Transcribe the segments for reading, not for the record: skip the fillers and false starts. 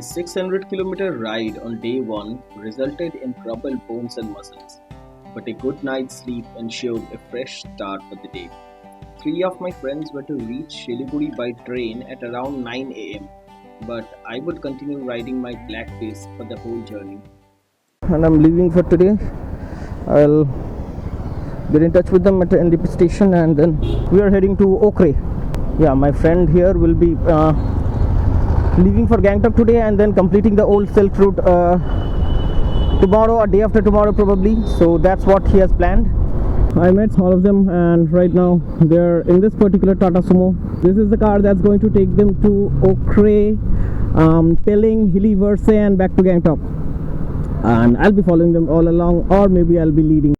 The 600-kilometer ride on day 1 resulted in troubled bones and muscles, but a good night's sleep ensured a fresh start for the day. 3 of my friends were to reach Siliguri by train at around 9 am, but I would continue riding my black face for the whole journey. And I'm leaving for today. I'll get in touch with them at the NDP station and then we are heading to Okhrey. Yeah, my friend here will be leaving for Gangtok today and then completing the old Silk route tomorrow or day after tomorrow probably. So that's what he has planned. I met all of them and right now they're in this particular Tata Sumo. This is the car that's going to take them to Okhrey, Pelling, Hilley, Varsey and back to Gangtok. And I'll be following them all along, or maybe I'll be leading.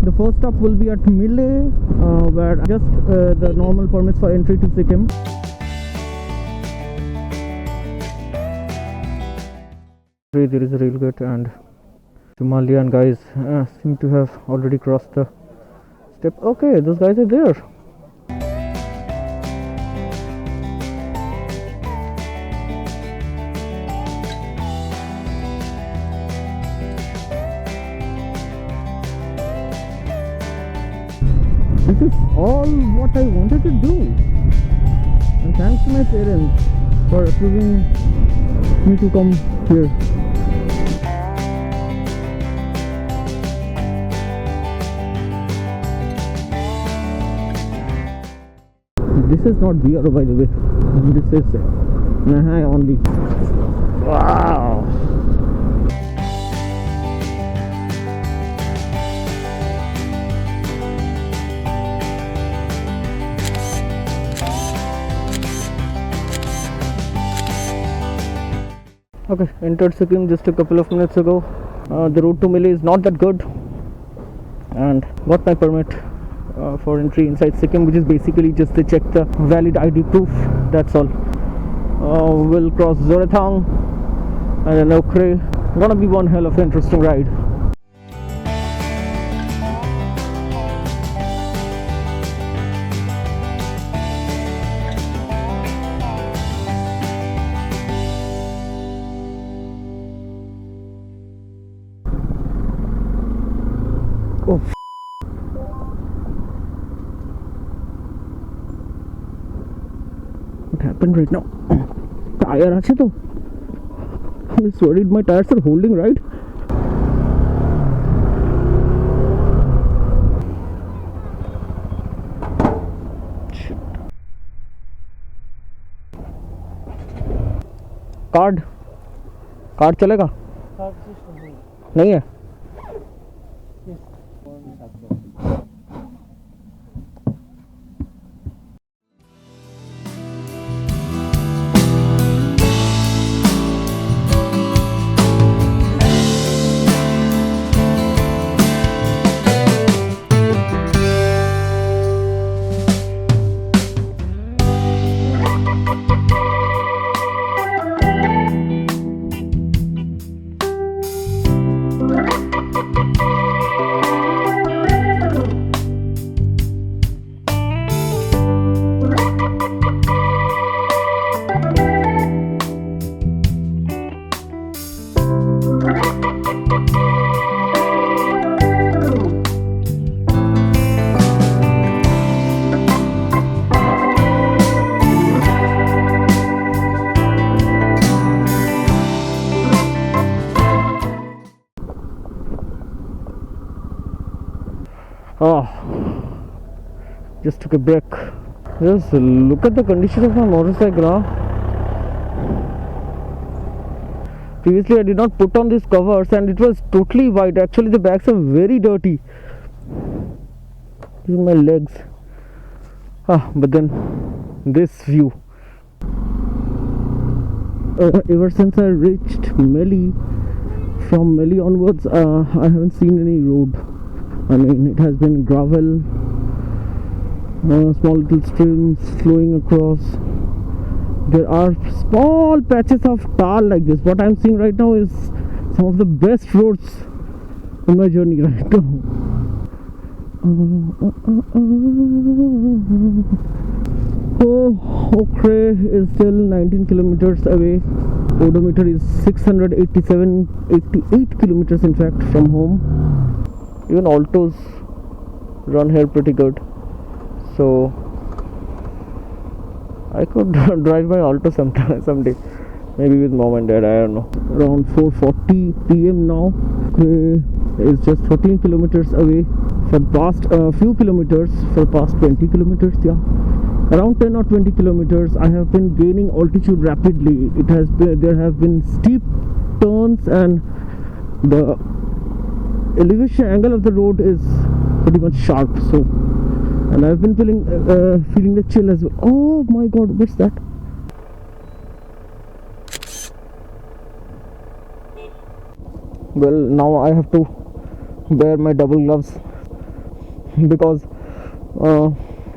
The first stop will be at Melli, where just the normal permits for entry to Sikkim. There is a railgate and Himalayan guys seem to have already crossed the step. Okay, those guys are there. This is all what I wanted to do, and thanks to my parents for approving me to come here. This is not BRO by the way, this is Nahai only. Wow! Okay, entered Sikkim just a couple of minutes ago. The road to Melli is not that good and got my permit for entry inside Sikkim, which is basically just to check the valid ID proof, that's all. We'll cross Jorethang and then Okhrey. Gonna be one hell of an interesting ride. Oh, what happened right now? Tire ache to. I was worried my tires are holding, right? Shit. Card चलेगा? नहीं है? Oh, just took a break. Just look at the condition of my motorcycle, huh? Previously I did not put on these covers and it was totally white. Actually the bags are very dirty. These are my legs. But then this view. Ever since I reached Melli, from Melli onwards I haven't seen any road. I mean, it has been gravel, small little streams flowing across. There are small patches of tar like this. What I'm seeing right now is some of the best roads on my journey right now. Oh, Okhrey is still 19 kilometers away. Odometer is 688 kilometers in fact from home. Even altos run here pretty good, so I could drive my alto someday, maybe with mom and dad, I don't know. Around 4:40 p.m. now. Okhrey is just 13 kilometers away. For the past few kilometers, for the past 20 kilometers, yeah, around 10 or 20 kilometers, I have been gaining altitude rapidly. There have been steep turns, and the elevation angle of the road is pretty much sharp. So, and I've been feeling the chill as well. Oh my God, what's that? Well, now I have to wear my double gloves because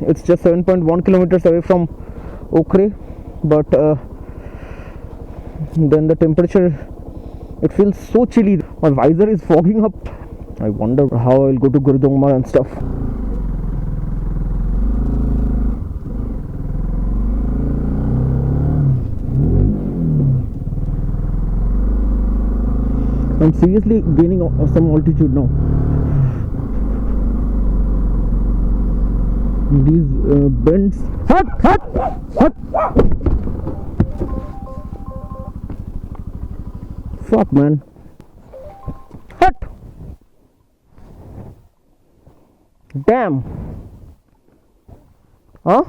it's just 7.1 kilometers away from Okhrey, but then the temperature, it feels so chilly. My visor is fogging up. I wonder how I'll go to Gurudongmar and stuff. I'm seriously gaining some altitude now. These bends. Hut! Fuck, man. Hut! Damn. Huh?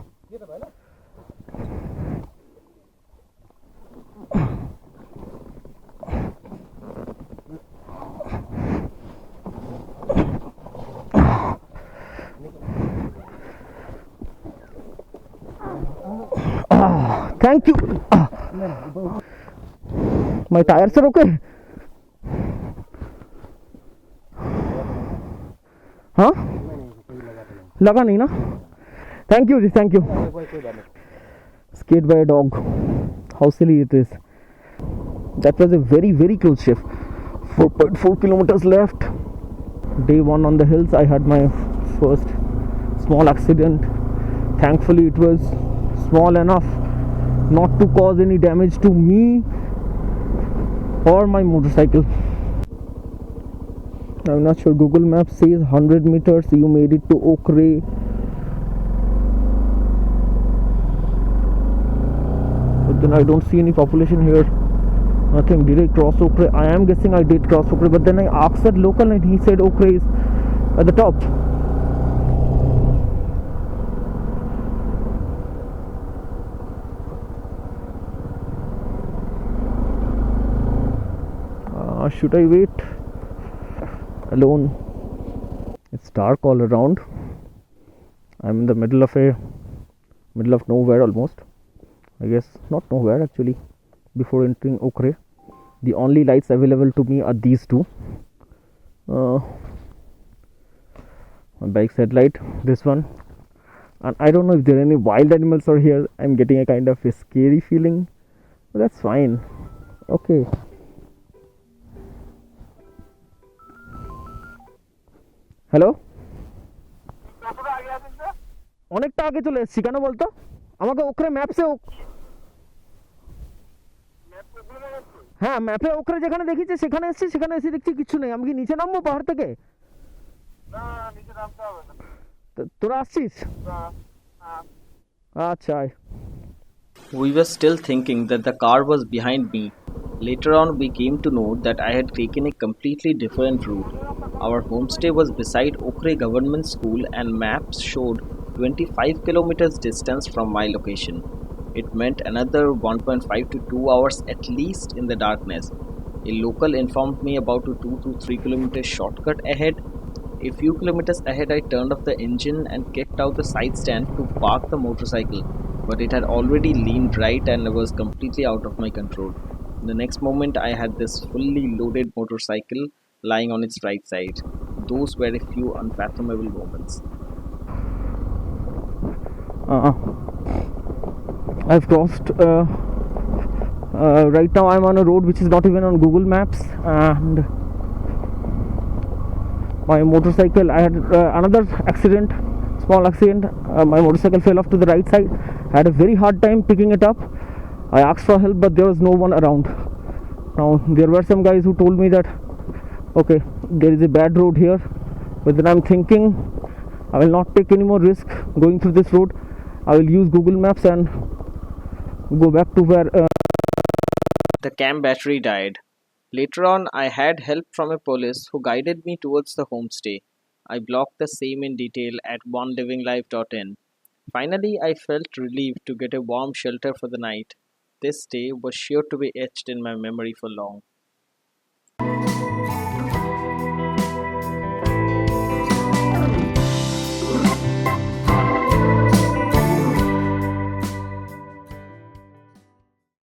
Thank you. My tires are okay. Huh? लगा नहीं ना? Thank you, thank you. Scared by a dog. How silly it is. That was a very close shift. 4.4 kilometers left. Day 1 on the hills, I had my first small accident. Thankfully, it was small enough not to cause any damage to me or my motorcycle. I'm not sure. Google Maps says 100 meters you made it to Okhrey. But then I don't see any population here. Nothing. Did I cross Okhrey? I am guessing I did cross Okhrey, but then I asked that local and he said Okhrey is at the top. Should I wait alone? It's dark all around. I'm in the middle of nowhere almost. I guess not nowhere actually. Before entering Okhrey, the only lights available to me are these two. My bike's headlight, this one, and I don't know if there are any wild animals are here. I'm getting a kind of a scary feeling, but that's fine. Okay. Hello, অনেকটা আগে চলে এসেছি। কেন বলতো? আমাকে ওখরে ম্যাপসে, হ্যাঁ ম্যাপে ওখরে যেখানে দেখিছে সেখানে এসেছি, সেখানে এসে দেখছি কিছু নেই। আমি কি নিচে নামবো পাহাড় থেকে? তোরা আসছিস? আচ্ছা। We were still thinking that the car was behind me. Later on, we came to know that I had taken a completely different route. Our homestay was beside Okhrey Government School and maps showed 25 kilometers distance from my location. It meant another 1.5 to 2 hours at least in the darkness. A local informed me about a 2 to 3 kilometer shortcut ahead. A few kilometers ahead, I turned off the engine and kicked out the side stand to park the motorcycle, but it had already leaned right and was completely out of my control. The next moment, I had this fully loaded motorcycle lying on its right side. Those were a few unfathomable moments. I've crossed. Right now, I'm on a road which is not even on Google Maps, and my motorcycle, I had another accident, small accident. My motorcycle fell off to the right side. I had a very hard time picking it up. I asked for help, but there was no one around. Now there were some guys who told me that okay, there is a bad road here, but then I'm thinking I will not take any more risk going through this road. I will use Google Maps and go back to where The camp battery died. Later on, I had help from a police who guided me towards the homestay. I blocked the same in detail at onelivinglife.in. Finally, I felt relieved to get a warm shelter for the night. This day was sure to be etched in my memory for long.